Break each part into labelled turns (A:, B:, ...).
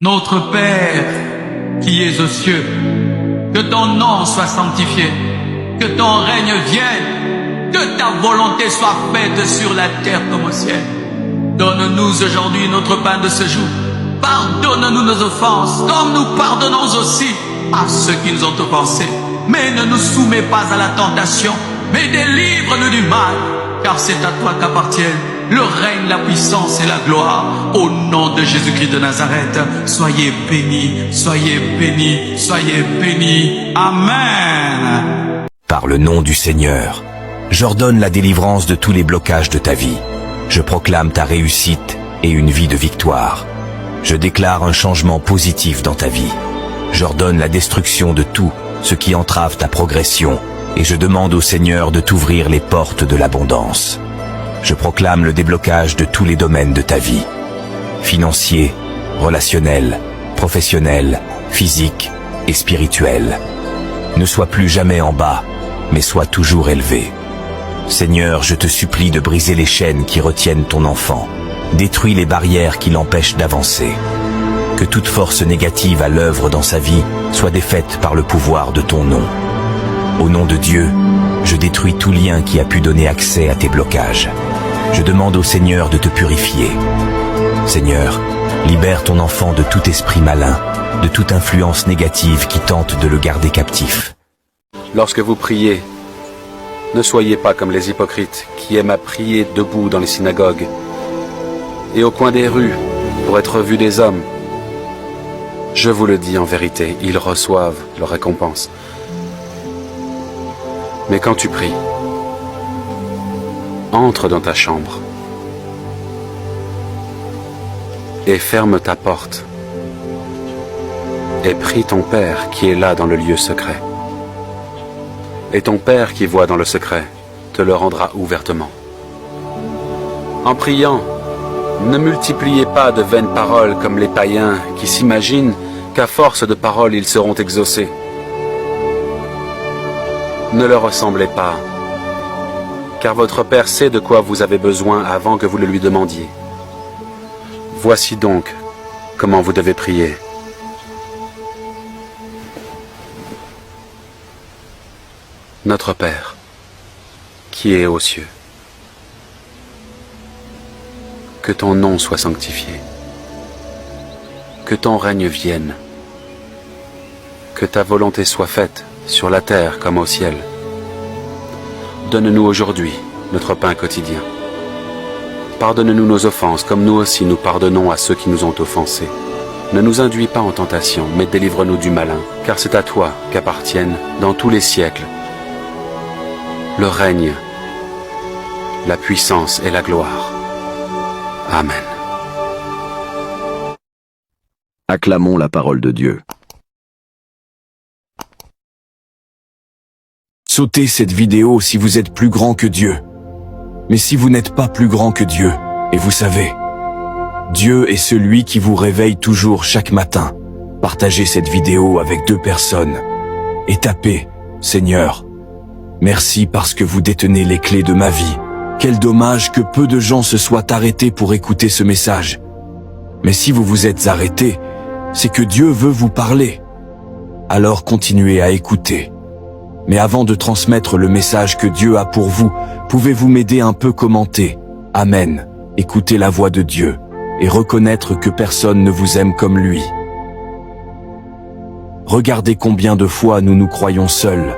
A: Notre Père, qui es aux cieux, que ton nom soit sanctifié, que ton règne vienne, que ta volonté soit faite sur la terre comme au ciel. Donne-nous aujourd'hui notre pain de ce jour. Pardonne-nous nos offenses, comme nous pardonnons aussi à ceux qui nous ont offensés. Mais ne nous soumets pas à la tentation, mais délivre-nous du mal, car c'est à toi qu'appartiennent le règne, la puissance et la gloire. Au nom de Jésus-Christ de Nazareth, soyez bénis, soyez bénis, soyez bénis. Amen.
B: Par le nom du Seigneur, j'ordonne la délivrance de tous les blocages de ta vie. Je proclame ta réussite et une vie de victoire. Je déclare un changement positif dans ta vie. J'ordonne la destruction de tout ce qui entrave ta progression et je demande au Seigneur de t'ouvrir les portes de l'abondance. Je proclame le déblocage de tous les domaines de ta vie. Financier, relationnel, professionnel, physique et spirituel. Ne sois plus jamais en bas, mais sois toujours élevé. Seigneur, je te supplie de briser les chaînes qui retiennent ton enfant. Détruis les barrières qui l'empêchent d'avancer. Que toute force négative à l'œuvre dans sa vie soit défaite par le pouvoir de ton nom. Au nom de Dieu, je détruis tout lien qui a pu donner accès à tes blocages. Je demande au Seigneur de te purifier. Seigneur, libère ton enfant de tout esprit malin, de toute influence négative qui tente de le garder captif.
C: Lorsque vous priez, ne soyez pas comme les hypocrites qui aiment à prier debout dans les synagogues et au coin des rues pour être vus des hommes. Je vous le dis en vérité, ils reçoivent leur récompense. Mais quand tu pries, entre dans ta chambre et ferme ta porte et prie ton Père qui est là dans le lieu secret. Et ton Père qui voit dans le secret te le rendra ouvertement. En priant, ne multipliez pas de vaines paroles comme les païens qui s'imaginent qu'à force de paroles ils seront exaucés. Ne leur ressemblez pas, car votre Père sait de quoi vous avez besoin avant que vous le lui demandiez. Voici donc comment vous devez prier. Notre Père, qui est aux cieux, que ton nom soit sanctifié, que ton règne vienne, que ta volonté soit faite sur la terre comme au ciel. Donne-nous aujourd'hui notre pain quotidien. Pardonne-nous nos offenses comme nous aussi nous pardonnons à ceux qui nous ont offensés. Ne nous induis pas en tentation, mais délivre-nous du malin, car c'est à toi qu'appartiennent dans tous les siècles le règne, la puissance et la gloire. Amen.
D: Acclamons la parole de Dieu.
B: Sautez cette vidéo si vous êtes plus grand que Dieu. Mais si vous n'êtes pas plus grand que Dieu, et vous savez, Dieu est celui qui vous réveille toujours chaque matin. Partagez cette vidéo avec 2 personnes et tapez « Seigneur, merci parce que vous détenez les clés de ma vie. Quel dommage que peu de gens se soient arrêtés pour écouter ce message. Mais si vous vous êtes arrêtés, c'est que Dieu veut vous parler. Alors continuez à écouter. Mais avant de transmettre le message que Dieu a pour vous, pouvez-vous m'aider un peu commenter? Amen. Écoutez la voix de Dieu et reconnaître que personne ne vous aime comme lui. Regardez combien de fois nous nous croyons seuls.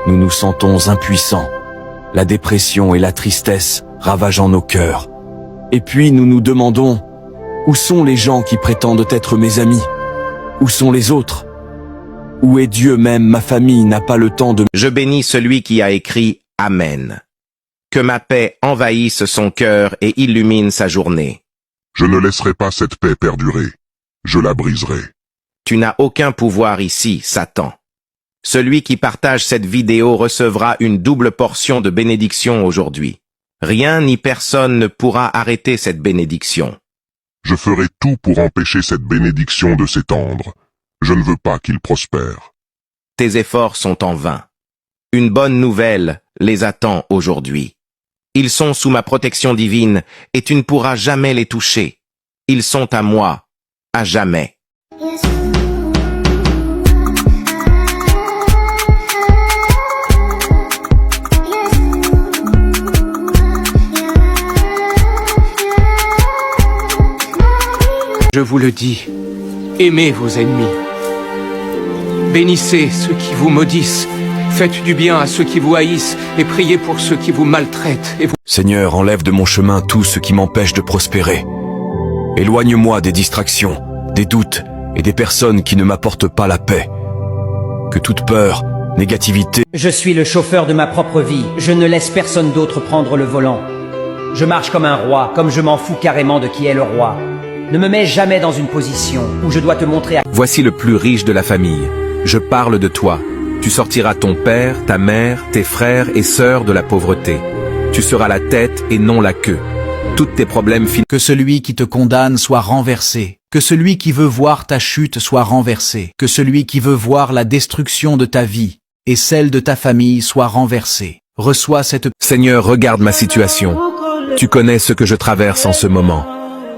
B: Nous nous sentons impuissants. La dépression et la tristesse ravageant nos cœurs. Et puis nous nous demandons, où sont les gens qui prétendent être mes amis? Où sont les autres? Où est Dieu? Même ma famille n'a pas le temps de...
E: Je bénis celui qui a écrit Amen. Que ma paix envahisse son cœur et illumine sa journée.
F: Je ne laisserai pas cette paix perdurer. Je la briserai.
E: Tu n'as aucun pouvoir ici, Satan. Celui qui partage cette vidéo recevra une double portion de bénédiction aujourd'hui. Rien ni personne ne pourra arrêter cette bénédiction.
F: Je ferai tout pour empêcher cette bénédiction de s'étendre. Je ne veux pas qu'il prospère.
E: Tes efforts sont en vain. Une bonne nouvelle les attend aujourd'hui. Ils sont sous ma protection divine et tu ne pourras jamais les toucher. Ils sont à moi, à jamais.
G: Je vous le dis, aimez vos ennemis. Bénissez ceux qui vous maudissent, faites du bien à ceux qui vous haïssent, et priez pour ceux qui vous maltraitent.
B: Seigneur, enlève de mon chemin tout ce qui m'empêche de prospérer. Éloigne-moi des distractions, des doutes et des personnes qui ne m'apportent pas la paix. Que toute peur, négativité...
H: Je suis le chauffeur de ma propre vie. Je ne laisse personne d'autre prendre le volant. Je marche comme un roi, comme je m'en fous carrément de qui est le roi. Ne me mets jamais dans une position où je dois te montrer à...
E: Voici le plus riche de la famille. Je parle de toi. Tu sortiras ton père, ta mère, tes frères et sœurs de la pauvreté. Tu seras la tête et non la queue. Tous tes problèmes finissent.
I: Que celui qui te condamne soit renversé. Que celui qui veut voir ta chute soit renversé. Que celui qui veut voir la destruction de ta vie et celle de ta famille soit renversé. Reçois cette...
E: Seigneur, regarde ma situation. Tu connais ce que je traverse en ce moment.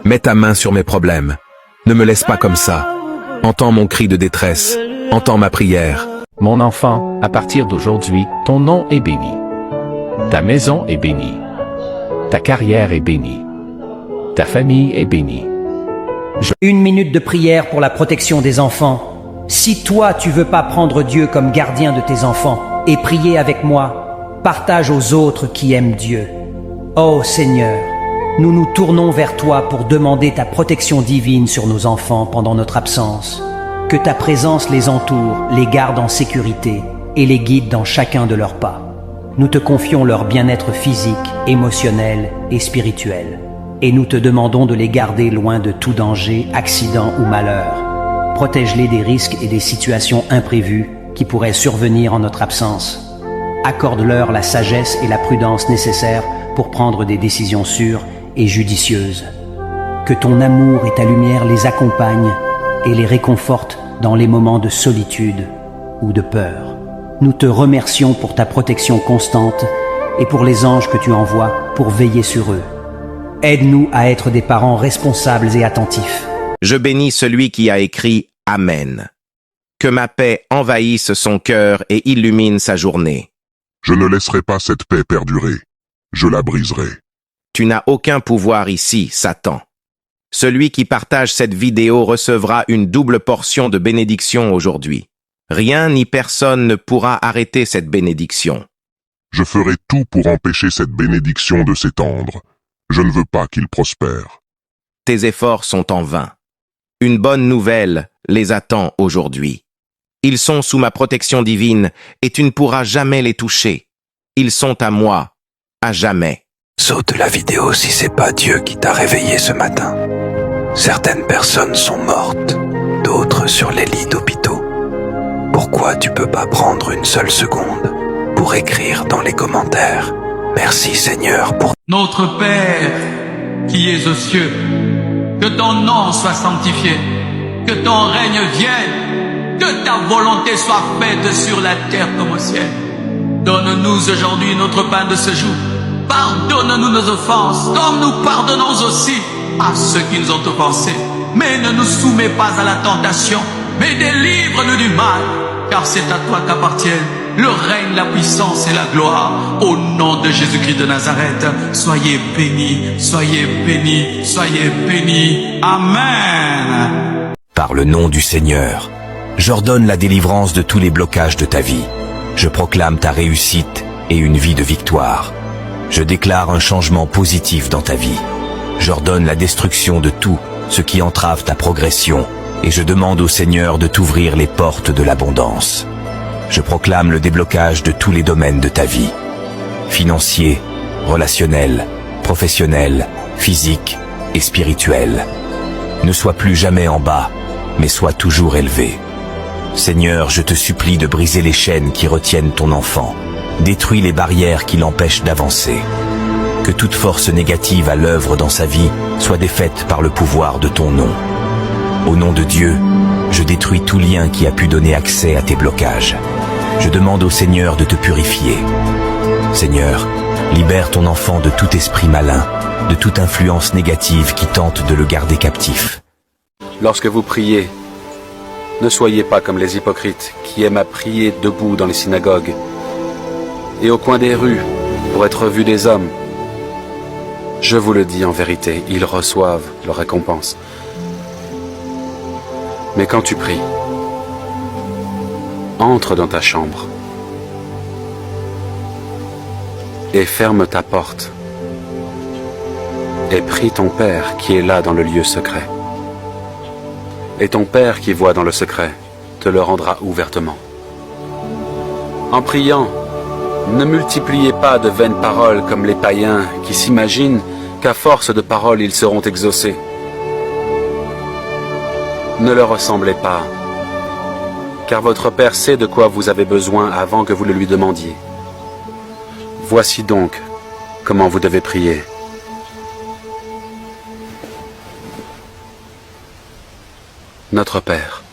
E: Mets ta main sur mes problèmes. Ne me laisse pas comme ça. Entends mon cri de détresse. Entends ma prière.
J: Mon enfant, à partir d'aujourd'hui, ton nom est béni. Ta maison est bénie. Ta carrière est bénie. Ta famille est bénie.
H: Une minute de prière pour la protection des enfants. Si toi tu veux pas prendre Dieu comme gardien de tes enfants et prier avec moi, partage aux autres qui aiment Dieu. Oh Seigneur, nous nous tournons vers toi pour demander ta protection divine sur nos enfants pendant notre absence. Que ta présence les entoure, les garde en sécurité et les guide dans chacun de leurs pas. Nous te confions leur bien-être physique, émotionnel et spirituel. Et nous te demandons de les garder loin de tout danger, accident ou malheur. Protège-les des risques et des situations imprévues qui pourraient survenir en notre absence. Accorde-leur la sagesse et la prudence nécessaires pour prendre des décisions sûres et judicieuses. Que ton amour et ta lumière les accompagnent et les réconfortent dans les moments de solitude ou de peur. Nous te remercions pour ta protection constante et pour les anges que tu envoies pour veiller sur eux. Aide-nous à être des parents responsables et attentifs.
E: Je bénis celui qui a écrit Amen. Que ma paix envahisse son cœur et illumine sa journée.
F: Je ne laisserai pas cette paix perdurer. Je la briserai.
E: Tu n'as aucun pouvoir ici, Satan. Celui qui partage cette vidéo recevra une double portion de bénédiction aujourd'hui. Rien ni personne ne pourra arrêter cette bénédiction.
F: Je ferai tout pour empêcher cette bénédiction de s'étendre. Je ne veux pas qu'il prospère.
E: Tes efforts sont en vain. Une bonne nouvelle les attend aujourd'hui. Ils sont sous ma protection divine et tu ne pourras jamais les toucher. Ils sont à moi, à jamais.
B: Saute la vidéo si c'est pas Dieu qui t'a réveillé ce matin. Certaines personnes sont mortes, d'autres sur les lits d'hôpitaux. Pourquoi tu peux pas prendre une seule seconde pour écrire dans les commentaires « Merci Seigneur pour... »
A: Notre Père, qui es aux cieux, que ton nom soit sanctifié, que ton règne vienne, que ta volonté soit faite sur la terre comme au ciel. Donne-nous aujourd'hui notre pain de ce jour. Pardonne-nous nos offenses, comme nous pardonnons aussi à ceux qui nous ont offensés. Mais ne nous soumets pas à la tentation, mais délivre-nous du mal, car c'est à toi qu'appartiennent le règne, la puissance et la gloire. Au nom de Jésus-Christ de Nazareth, soyez bénis, soyez bénis, soyez bénis. Amen.
B: Par le nom du Seigneur, j'ordonne la délivrance de tous les blocages de ta vie. Je proclame ta réussite et une vie de victoire. Je déclare un changement positif dans ta vie. J'ordonne la destruction de tout ce qui entrave ta progression et je demande au Seigneur de t'ouvrir les portes de l'abondance. Je proclame le déblocage de tous les domaines de ta vie. Financier, relationnel, professionnel, physique et spirituel. Ne sois plus jamais en bas, mais sois toujours élevé. Seigneur, je te supplie de briser les chaînes qui retiennent ton enfant. Détruis les barrières qui l'empêchent d'avancer. Que toute force négative à l'œuvre dans sa vie soit défaite par le pouvoir de ton nom. Au nom de Dieu, je détruis tout lien qui a pu donner accès à tes blocages. Je demande au Seigneur de te purifier. Seigneur, libère ton enfant de tout esprit malin, de toute influence négative qui tente de le garder captif.
C: Lorsque vous priez, ne soyez pas comme les hypocrites qui aiment à prier debout dans les synagogues et au coin des rues pour être vus des hommes. Je vous le dis en vérité, ils reçoivent leur récompense. Mais quand tu pries, entre dans ta chambre et ferme ta porte et prie ton Père qui est là dans le lieu secret. Et ton Père qui voit dans le secret te le rendra ouvertement. En priant, ne multipliez pas de vaines paroles comme les païens qui s'imaginent qu'à force de paroles ils seront exaucés. Ne leur ressemblez pas, car votre Père sait de quoi vous avez besoin avant que vous le lui demandiez. Voici donc comment vous devez prier. Notre Père,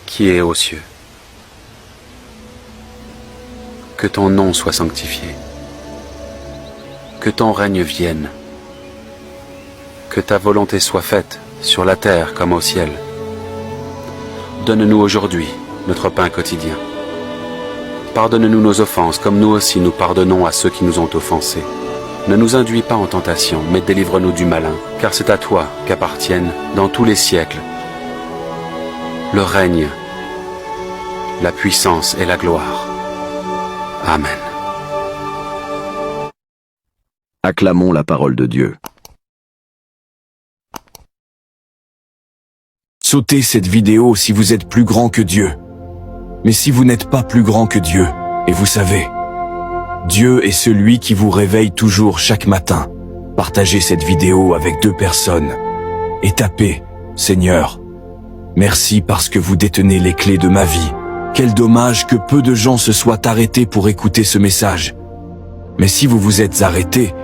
C: qui est aux cieux, que ton nom soit sanctifié, que ton règne vienne, que ta volonté soit faite sur la terre comme au ciel. Donne-nous aujourd'hui notre pain quotidien. Pardonne-nous nos offenses comme nous aussi nous pardonnons à ceux qui nous ont offensés. Ne nous induis pas en tentation, mais délivre-nous du malin, car c'est à toi qu'appartiennent dans tous les siècles le règne, la puissance et la gloire. Amen.
D: Acclamons la parole de Dieu.
B: Sautez cette vidéo si vous êtes plus grand que Dieu. Mais si vous n'êtes pas plus grand que Dieu, et vous savez, Dieu est celui qui vous réveille toujours chaque matin. Partagez cette vidéo avec 2 personnes et tapez « Seigneur, merci parce que vous détenez les clés de ma vie. Quel dommage que peu de gens se soient arrêtés pour écouter ce message. Mais si vous vous êtes arrêtés,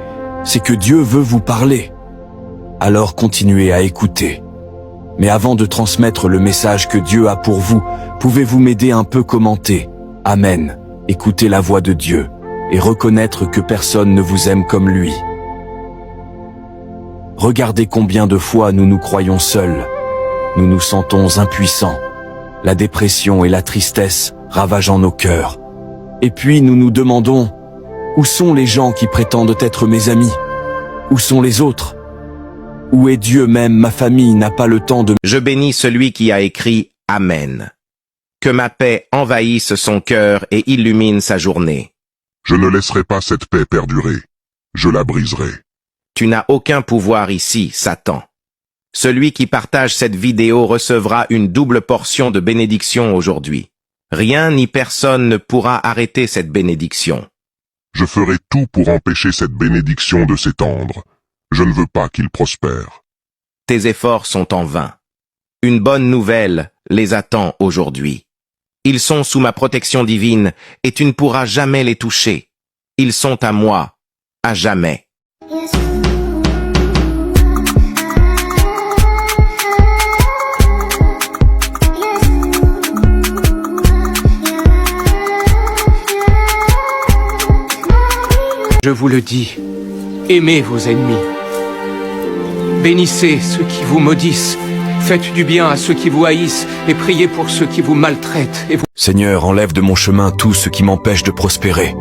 B: c'est que Dieu veut vous parler. Alors continuez à écouter. Mais avant de transmettre le message que Dieu a pour vous, pouvez-vous m'aider un peu commenter? Amen. Écoutez la voix de Dieu et reconnaître que personne ne vous aime comme lui. Regardez combien de fois nous nous croyons seuls. Nous nous sentons impuissants. La dépression et la tristesse ravageant nos cœurs. Et puis nous nous demandons, où sont les gens qui prétendent être mes amis? Où sont les autres? Où est Dieu même? Ma famille n'a pas le temps de...
E: Je bénis celui qui a écrit Amen. Que ma paix envahisse son cœur et illumine sa journée.
F: Je ne laisserai pas cette paix perdurer. Je la briserai.
E: Tu n'as aucun pouvoir ici, Satan. Celui qui partage cette vidéo recevra une double portion de bénédiction aujourd'hui. Rien ni personne ne pourra arrêter cette bénédiction.
F: Je ferai tout pour empêcher cette bénédiction de s'étendre. Je ne veux pas qu'il prospère.
E: Tes efforts sont en vain. Une bonne nouvelle les attend aujourd'hui. Ils sont sous ma protection divine et tu ne pourras jamais les toucher. Ils sont à moi, à jamais.
G: Je vous le dis, aimez vos ennemis. Bénissez ceux qui vous maudissent. Faites du bien à ceux qui vous haïssent et priez pour ceux qui vous maltraitent.
B: Seigneur, enlève de mon chemin tout ce qui m'empêche de prospérer.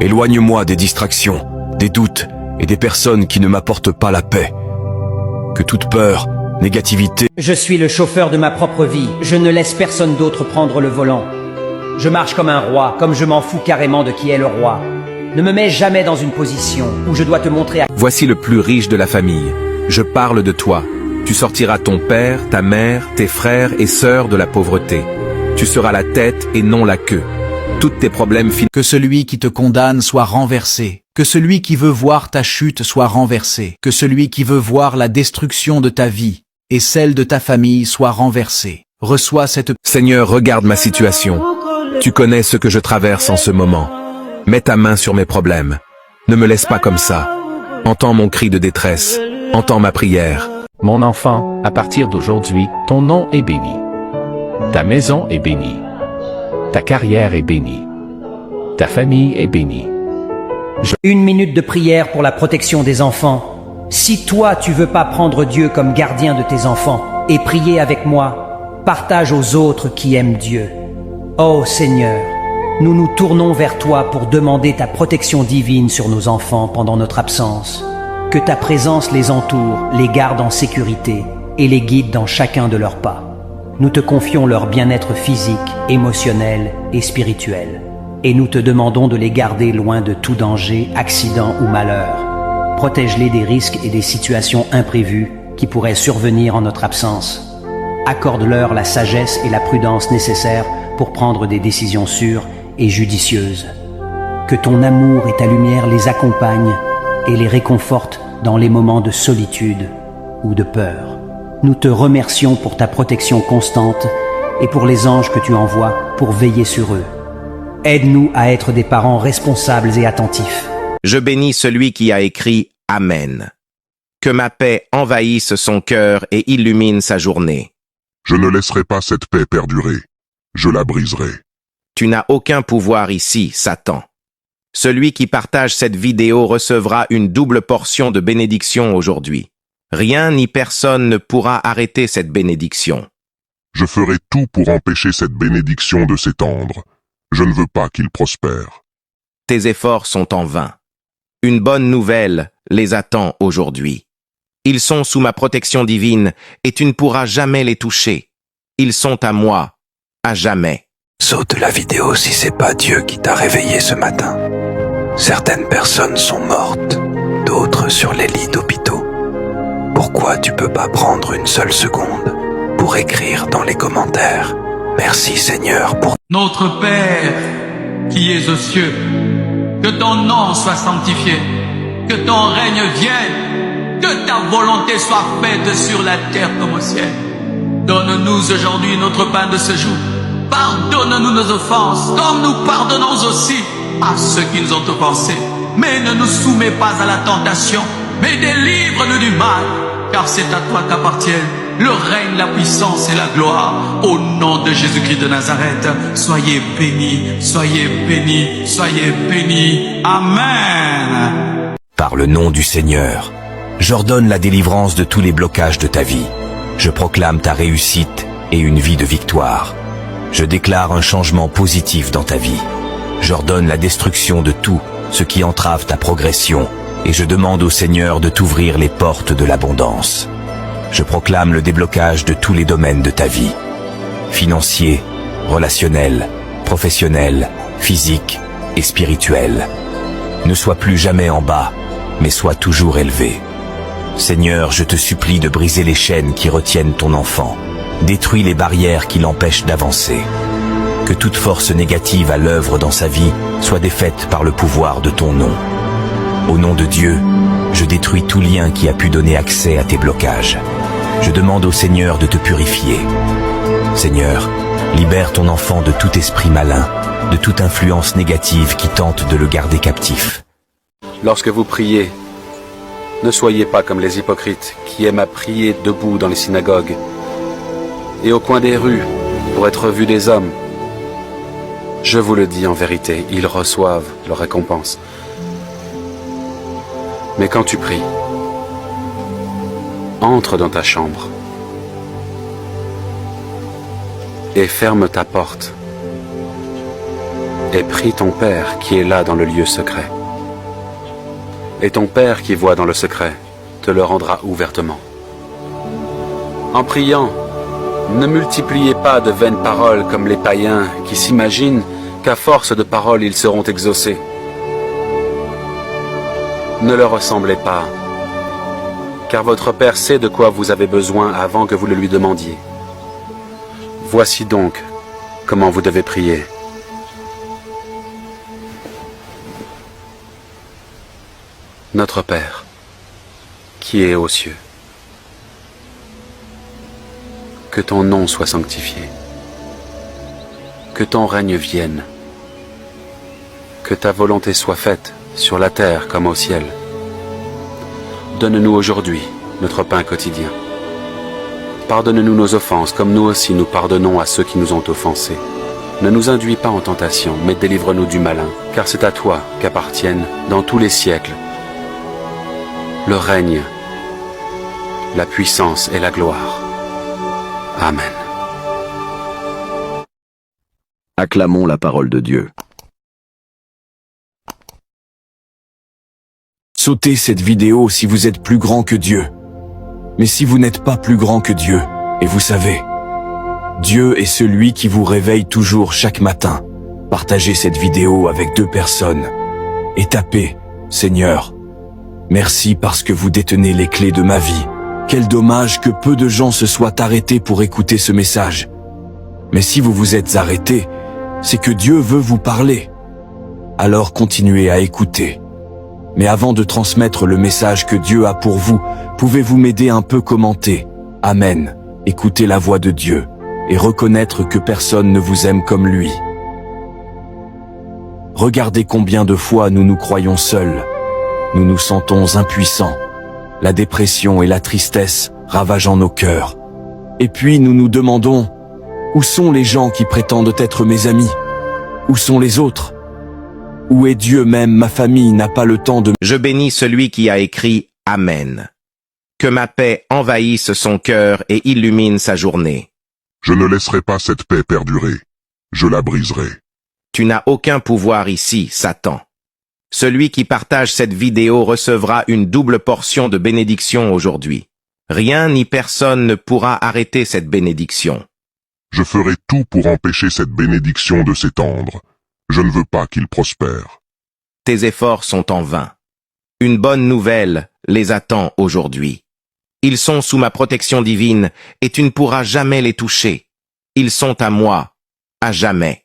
B: Éloigne-moi des distractions, des doutes et des personnes qui ne m'apportent pas la paix. Que toute peur, négativité...
H: Je suis le chauffeur de ma propre vie. Je ne laisse personne d'autre prendre le volant. Je marche comme un roi, comme je m'en fous carrément de qui est le roi. Ne me mets jamais dans une position où je dois te montrer à...
B: Voici le plus riche de la famille. Je parle de toi. Tu sortiras ton père, ta mère, tes frères et sœurs de la pauvreté. Tu seras la tête et non la queue. Tous tes problèmes finissent.
I: Que celui qui te condamne soit renversé. Que celui qui veut voir ta chute soit renversé. Que celui qui veut voir la destruction de ta vie et celle de ta famille soit renversé. Reçois cette...
B: Seigneur, regarde ma situation. Tu connais ce que je traverse en ce moment. Mets ta main sur mes problèmes. Ne me laisse pas comme ça. Entends mon cri de détresse. Entends ma prière.
J: Mon enfant, à partir d'aujourd'hui, ton nom est béni. Ta maison est bénie. Ta carrière est bénie. Ta famille est bénie.
H: 1 minute de prière pour la protection des enfants. Si toi tu veux pas prendre Dieu comme gardien de tes enfants et prier avec moi, partage aux autres qui aiment Dieu. Oh Seigneur, nous nous tournons vers toi pour demander ta protection divine sur nos enfants pendant notre absence. Que ta présence les entoure, les garde en sécurité et les guide dans chacun de leurs pas. Nous te confions leur bien-être physique, émotionnel et spirituel. Et nous te demandons de les garder loin de tout danger, accident ou malheur. Protège-les des risques et des situations imprévues qui pourraient survenir en notre absence. Accorde-leur la sagesse et la prudence nécessaires pour prendre des décisions sûres et judicieuses. Que ton amour et ta lumière les accompagnent et les réconfortent dans les moments de solitude ou de peur. Nous te remercions pour ta protection constante et pour les anges que tu envoies pour veiller sur eux. Aide-nous à être des parents responsables et attentifs.
E: Je bénis celui qui a écrit Amen. Que ma paix envahisse son cœur et illumine sa journée.
F: Je ne laisserai pas cette paix perdurer. Je la briserai.
E: Tu n'as aucun pouvoir ici, Satan. Celui qui partage cette vidéo recevra une double portion de bénédiction aujourd'hui. Rien ni personne ne pourra arrêter cette bénédiction.
F: Je ferai tout pour empêcher cette bénédiction de s'étendre. Je ne veux pas qu'il prospère.
E: Tes efforts sont en vain. Une bonne nouvelle les attend aujourd'hui. Ils sont sous ma protection divine et tu ne pourras jamais les toucher. Ils sont à moi, à jamais.
B: Saute la vidéo si c'est pas Dieu qui t'a réveillé ce matin. Certaines personnes sont mortes, d'autres sur les lits d'hôpitaux. Pourquoi tu peux pas prendre une seule seconde pour écrire dans les commentaires « Merci Seigneur pour... »
A: Notre Père, qui es aux cieux, que ton nom soit sanctifié, que ton règne vienne, que ta volonté soit faite sur la terre comme au ciel. Donne-nous aujourd'hui notre pain de ce jour. Pardonne-nous nos offenses, comme nous pardonnons aussi à ceux qui nous ont offensés. Mais ne nous soumets pas à la tentation, mais délivre-nous du mal, car c'est à toi qu'appartiennent le règne, la puissance et la gloire. Au nom de Jésus-Christ de Nazareth, soyez bénis, soyez bénis, soyez bénis. Amen.
B: Par le nom du Seigneur, j'ordonne la délivrance de tous les blocages de ta vie. Je proclame ta réussite et une vie de victoire. Je déclare un changement positif dans ta vie. J'ordonne la destruction de tout ce qui entrave ta progression et je demande au Seigneur de t'ouvrir les portes de l'abondance. Je proclame le déblocage de tous les domaines de ta vie. Financier, relationnel, professionnel, physique et spirituel. Ne sois plus jamais en bas, mais sois toujours élevé. Seigneur, je te supplie de briser les chaînes qui retiennent ton enfant. Détruis les barrières qui l'empêchent d'avancer. Que toute force négative à l'œuvre dans sa vie soit défaite par le pouvoir de ton nom. Au nom de Dieu, je détruis tout lien qui a pu donner accès à tes blocages. Je demande au Seigneur de te purifier. Seigneur, libère ton enfant de tout esprit malin, de toute influence négative qui tente de le garder captif.
C: Lorsque vous priez, ne soyez pas comme les hypocrites qui aiment à prier debout dans les synagogues et au coin des rues pour être vus des hommes. Je vous le dis en vérité, ils reçoivent leur récompense. Mais quand tu pries, entre dans ta chambre et ferme ta porte et prie ton Père qui est là dans le lieu secret. Et ton Père qui voit dans le secret te le rendra ouvertement. En priant, ne multipliez pas de vaines paroles comme les païens qui s'imaginent qu'à force de paroles ils seront exaucés. Ne leur ressemblez pas, car votre Père sait de quoi vous avez besoin avant que vous le lui demandiez. Voici donc comment vous devez prier. Notre Père, qui est aux cieux, que ton nom soit sanctifié, que ton règne vienne, que ta volonté soit faite sur la terre comme au ciel. Donne-nous aujourd'hui notre pain quotidien. Pardonne-nous nos offenses comme nous aussi nous pardonnons à ceux qui nous ont offensés. Ne nous induis pas en tentation, mais délivre-nous du malin, car c'est à toi qu'appartiennent dans tous les siècles le règne, la puissance et la gloire. Amen.
D: Acclamons la parole de Dieu.
K: Sautez cette vidéo si vous êtes plus grand que Dieu. Mais si vous n'êtes pas plus grand que Dieu, et vous savez, Dieu est celui qui vous réveille toujours chaque matin. Partagez cette vidéo avec 2 personnes. Et tapez, Seigneur, merci parce que vous détenez les clés de ma vie. Quel dommage que peu de gens se soient arrêtés pour écouter ce message. Mais si vous vous êtes arrêtés, c'est que Dieu veut vous parler. Alors continuez à écouter. Mais avant de transmettre le message que Dieu a pour vous, pouvez-vous m'aider un peu commenter? Amen. Écoutez la voix de Dieu et reconnaître que personne ne vous aime comme lui. Regardez combien de fois nous nous croyons seuls. Nous nous sentons impuissants. La dépression et la tristesse ravageant nos cœurs. Et puis nous nous demandons, où sont les gens qui prétendent être mes amis? Où sont les autres? Où est Dieu? Même ma famille n'a pas le temps de...
E: Je bénis celui qui a écrit Amen. Que ma paix envahisse son cœur et illumine sa journée.
F: Je ne laisserai pas cette paix perdurer. Je la briserai.
E: Tu n'as aucun pouvoir ici, Satan. Celui qui partage cette vidéo recevra une double portion de bénédiction aujourd'hui. Rien ni personne ne pourra arrêter cette bénédiction.
F: Je ferai tout pour empêcher cette bénédiction de s'étendre. Je ne veux pas qu'il prospère.
E: Tes efforts sont en vain. Une bonne nouvelle les attend aujourd'hui. Ils sont sous ma protection divine et tu ne pourras jamais les toucher. Ils sont à moi, à jamais.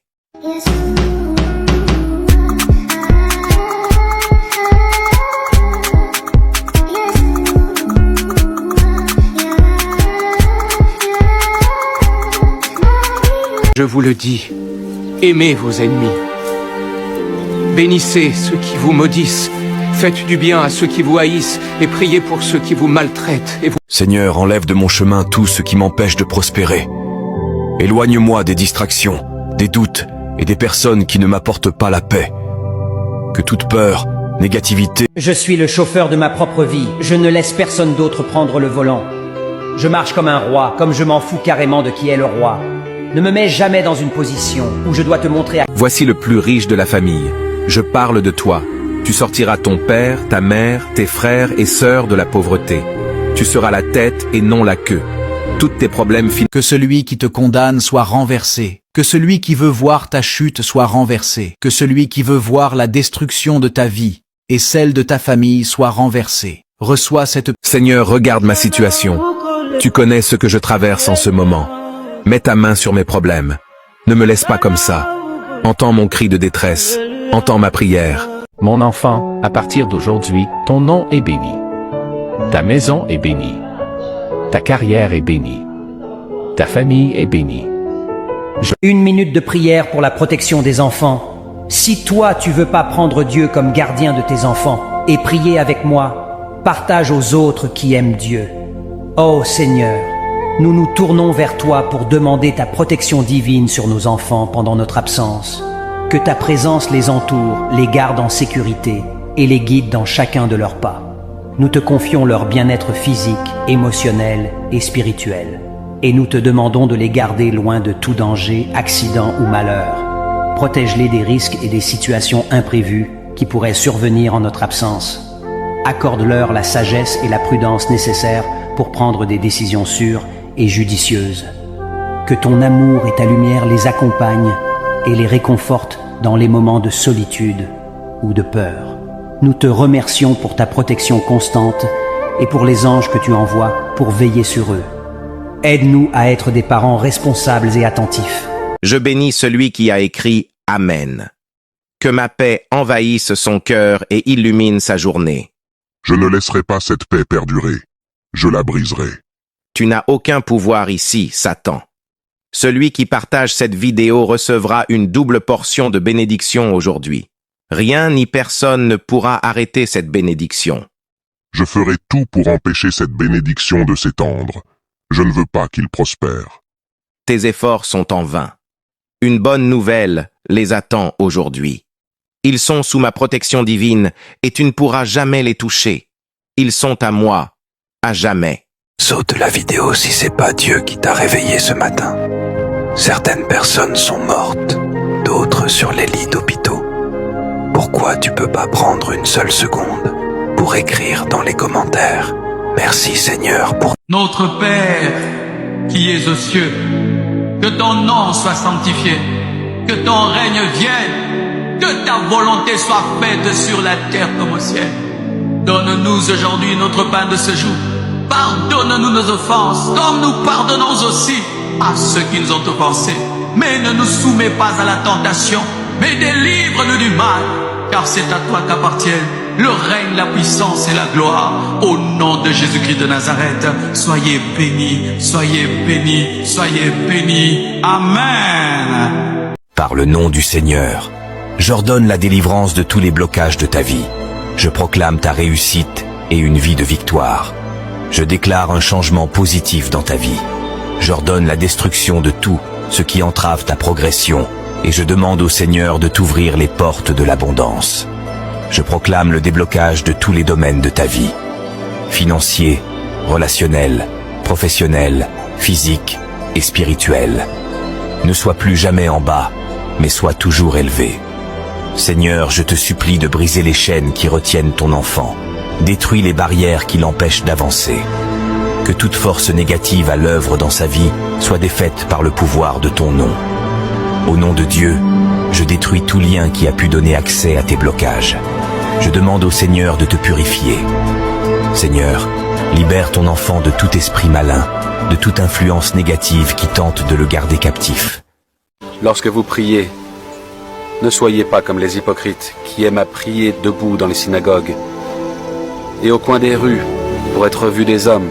G: Je vous le dis, aimez vos ennemis. Bénissez ceux qui vous maudissent. Faites du bien à ceux qui vous haïssent et priez pour ceux qui vous maltraitent.
K: Seigneur, enlève de mon chemin tout ce qui m'empêche de prospérer. Éloigne-moi des distractions, des doutes et des personnes qui ne m'apportent pas la paix. Que toute peur, négativité...
H: Je suis le chauffeur de ma propre vie. Je ne laisse personne d'autre prendre le volant. Je marche comme un roi, comme je m'en fous carrément de qui est le roi. Ne me mets jamais dans une position où je dois te montrer à...
B: Voici le plus riche de la famille. Je parle de toi. Tu sortiras ton père, ta mère, tes frères et sœurs de la pauvreté. Tu seras la tête et non la queue. Tous tes problèmes finissent.
I: Que celui qui te condamne soit renversé. Que celui qui veut voir ta chute soit renversé. Que celui qui veut voir la destruction de ta vie et celle de ta famille soit renversé. Reçois cette...
B: Seigneur, regarde ma situation. Tu connais ce que je traverse en ce moment. Mets ta main sur mes problèmes. Ne me laisse pas comme ça. Entends mon cri de détresse. Entends ma prière.
J: Mon enfant, à partir d'aujourd'hui, ton nom est béni. Ta maison est bénie. Ta carrière est bénie. Ta famille est bénie.
H: 1 minute de prière pour la protection des enfants. Si toi tu veux pas prendre Dieu comme gardien de tes enfants et prier avec moi, partage aux autres qui aiment Dieu. Oh Seigneur, nous nous tournons vers toi pour demander ta protection divine sur nos enfants pendant notre absence. Que ta présence les entoure, les garde en sécurité et les guide dans chacun de leurs pas. Nous te confions leur bien-être physique, émotionnel et spirituel. Et nous te demandons de les garder loin de tout danger, accident ou malheur. Protège-les des risques et des situations imprévues qui pourraient survenir en notre absence. Accorde-leur la sagesse et la prudence nécessaires pour prendre des décisions sûres et judicieuses. Que ton amour et ta lumière les accompagnent et les réconforte dans les moments de solitude ou de peur. Nous te remercions pour ta protection constante et pour les anges que tu envoies pour veiller sur eux. Aide-nous à être des parents responsables et attentifs.
E: Je bénis celui qui a écrit Amen. Que ma paix envahisse son cœur et illumine sa journée.
F: Je ne laisserai pas cette paix perdurer. Je la briserai.
E: Tu n'as aucun pouvoir ici, Satan. Celui qui partage cette vidéo recevra une double portion de bénédiction aujourd'hui. Rien ni personne ne pourra arrêter cette bénédiction.
F: Je ferai tout pour empêcher cette bénédiction de s'étendre. Je ne veux pas qu'il prospère.
E: Tes efforts sont en vain. Une bonne nouvelle les attend aujourd'hui. Ils sont sous ma protection divine et tu ne pourras jamais les toucher. Ils sont à moi, à jamais.
K: Saute la vidéo si c'est pas Dieu qui t'a réveillé ce matin. Certaines personnes sont mortes, d'autres sur les lits d'hôpitaux. Pourquoi tu peux pas prendre une seule seconde pour écrire dans les commentaires « Merci Seigneur pour... »
A: Notre Père, qui es aux cieux, Que ton nom soit sanctifié. Que ton règne vienne. Que ta volonté soit faite sur la terre comme au ciel. Donne-nous aujourd'hui notre pain de ce jour. Pardonne-nous nos offenses, comme nous pardonnons aussi à ceux qui nous ont offensés. Mais ne nous soumets pas à la tentation, mais délivre-nous du mal, car c'est à toi qu'appartiennent le règne, la puissance et la gloire. Au nom de Jésus-Christ de Nazareth, soyez bénis, soyez bénis, soyez bénis. Amen.
B: Par le nom du Seigneur, j'ordonne la délivrance de tous les blocages de ta vie. Je proclame ta réussite et une vie de victoire. Je déclare un changement positif dans ta vie. J'ordonne la destruction de tout ce qui entrave ta progression et je demande au Seigneur de t'ouvrir les portes de l'abondance. Je proclame le déblocage de tous les domaines de ta vie. Financier, relationnel, professionnel, physique et spirituel. Ne sois plus jamais en bas, mais sois toujours élevé. Seigneur, je te supplie de briser les chaînes qui retiennent ton enfant. Détruis les barrières qui l'empêchent d'avancer. Que toute force négative à l'œuvre dans sa vie soit défaite par le pouvoir de ton nom. Au nom de Dieu, je détruis tout lien qui a pu donner accès à tes blocages. Je demande au Seigneur de te purifier. Seigneur, libère ton enfant de tout esprit malin, de toute influence négative qui tente de le garder captif.
C: Lorsque vous priez, ne soyez pas comme les hypocrites qui aiment à prier debout dans les synagogues et au coin des rues pour être vus des hommes.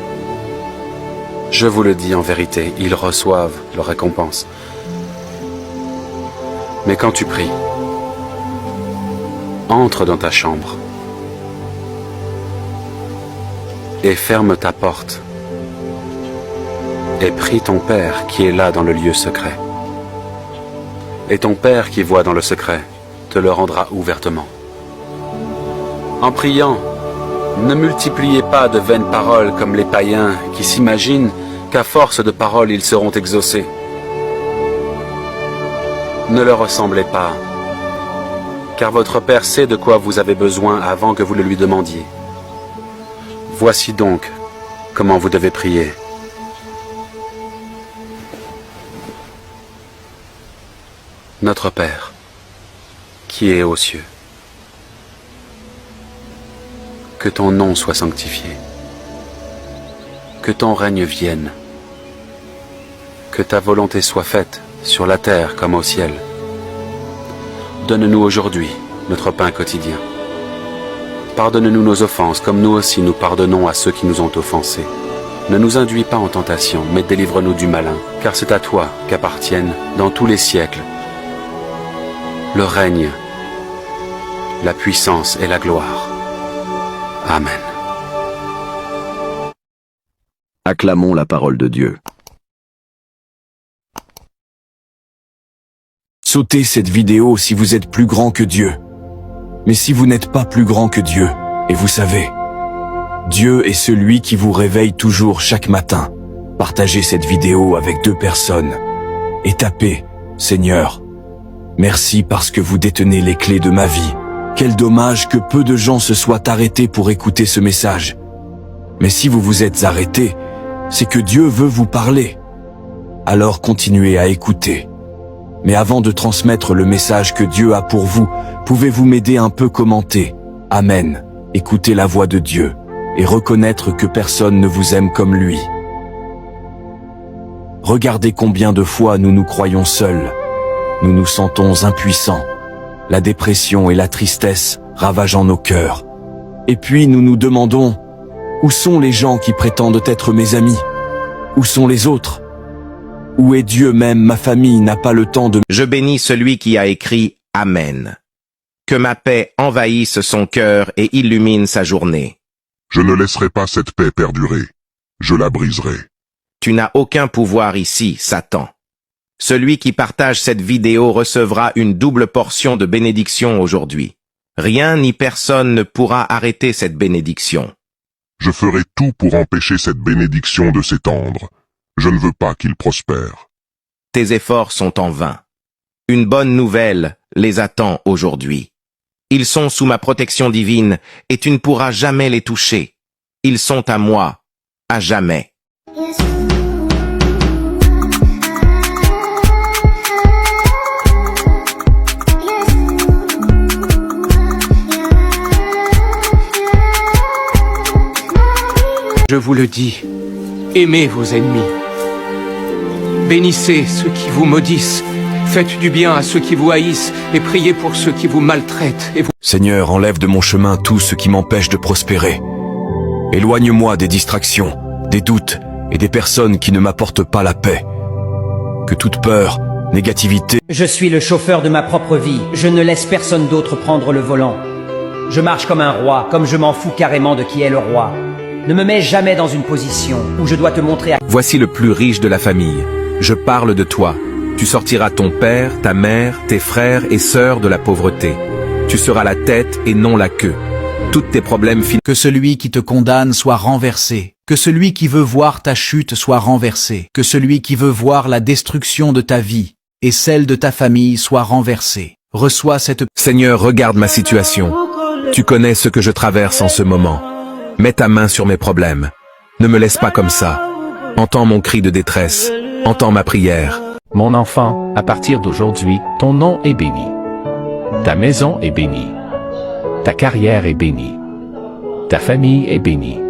C: Je vous le dis en vérité, ils reçoivent leur récompense. Mais quand tu pries, entre dans ta chambre et ferme ta porte et prie ton Père qui est là dans le lieu secret. Et ton Père qui voit dans le secret te le rendra ouvertement. En priant, ne multipliez pas de vaines paroles comme les païens qui s'imaginent qu'à force de paroles ils seront exaucés. Ne leur ressemblez pas, car votre Père sait de quoi vous avez besoin avant que vous le lui demandiez. Voici donc comment vous devez prier. Notre Père, qui est aux cieux, que ton nom soit sanctifié, que ton règne vienne, que ta volonté soit faite sur la terre comme au ciel. Donne-nous aujourd'hui notre pain quotidien. Pardonne-nous nos offenses comme nous aussi nous pardonnons à ceux qui nous ont offensés. Ne nous induis pas en tentation, mais délivre-nous du malin, car c'est à toi qu'appartiennent dans tous les siècles le règne, la puissance et la gloire. Amen.
D: Acclamons la parole de Dieu.
K: Sautez cette vidéo si vous êtes plus grand que Dieu. Mais si vous n'êtes pas plus grand que Dieu, et vous savez, Dieu est celui qui vous réveille toujours chaque matin. Partagez cette vidéo avec 2 personnes et tapez « Seigneur, merci parce que vous détenez les clés de ma vie. Quel dommage que peu de gens se soient arrêtés pour écouter ce message. Mais si vous vous êtes arrêtés, c'est que Dieu veut vous parler. Alors continuez à écouter. Mais avant de transmettre le message que Dieu a pour vous, pouvez-vous m'aider un peu commenter? Amen. Écoutez la voix de Dieu et reconnaître que personne ne vous aime comme lui. Regardez combien de fois nous nous croyons seuls. Nous nous sentons impuissants. La dépression et la tristesse ravageant nos cœurs. Et puis nous nous demandons, où sont les gens qui prétendent être mes amis? Où sont les autres? Où est Dieu même? Ma famille n'a pas le temps de...
E: Je bénis celui qui a écrit Amen. Que ma paix envahisse son cœur et illumine sa journée.
F: Je ne laisserai pas cette paix perdurer. Je la briserai.
E: Tu n'as aucun pouvoir ici, Satan. Celui qui partage cette vidéo recevra une double portion de bénédiction aujourd'hui. Rien ni personne ne pourra arrêter cette bénédiction.
F: Je ferai tout pour empêcher cette bénédiction de s'étendre. Je ne veux pas qu'il prospère.
E: Tes efforts sont en vain. Une bonne nouvelle les attend aujourd'hui. Ils sont sous ma protection divine et tu ne pourras jamais les toucher. Ils sont à moi, à jamais.
G: Je vous le dis, aimez vos ennemis. Bénissez ceux qui vous maudissent, faites du bien à ceux qui vous haïssent, et priez pour ceux qui vous maltraitent. Et vous...
K: Seigneur, enlève de mon chemin tout ce qui m'empêche de prospérer. Éloigne-moi des distractions, des doutes et des personnes qui ne m'apportent pas la paix. Que toute peur, négativité...
H: Je suis le chauffeur de ma propre vie. Je ne laisse personne d'autre prendre le volant. Je marche comme un roi, comme je m'en fous carrément de qui est le roi. Ne me mets jamais dans une position où je dois te montrer à...
E: Voici le plus riche de la famille. Je parle de toi. Tu sortiras ton père, ta mère, tes frères et sœurs de la pauvreté. Tu seras la tête et non la queue. Tous tes problèmes finissent.
I: Que celui qui te condamne soit renversé. Que celui qui veut voir ta chute soit renversé. Que celui qui veut voir la destruction de ta vie et celle de ta famille soit renversé. Reçois cette...
E: Seigneur, regarde ma situation. Tu connais ce que je traverse en ce moment. Mets ta main sur mes problèmes. Ne me laisse pas comme ça. Entends mon cri de détresse. Entends ma prière.
J: Mon enfant, à partir d'aujourd'hui, ton nom est béni. Ta maison est bénie. Ta carrière est bénie. Ta famille est bénie.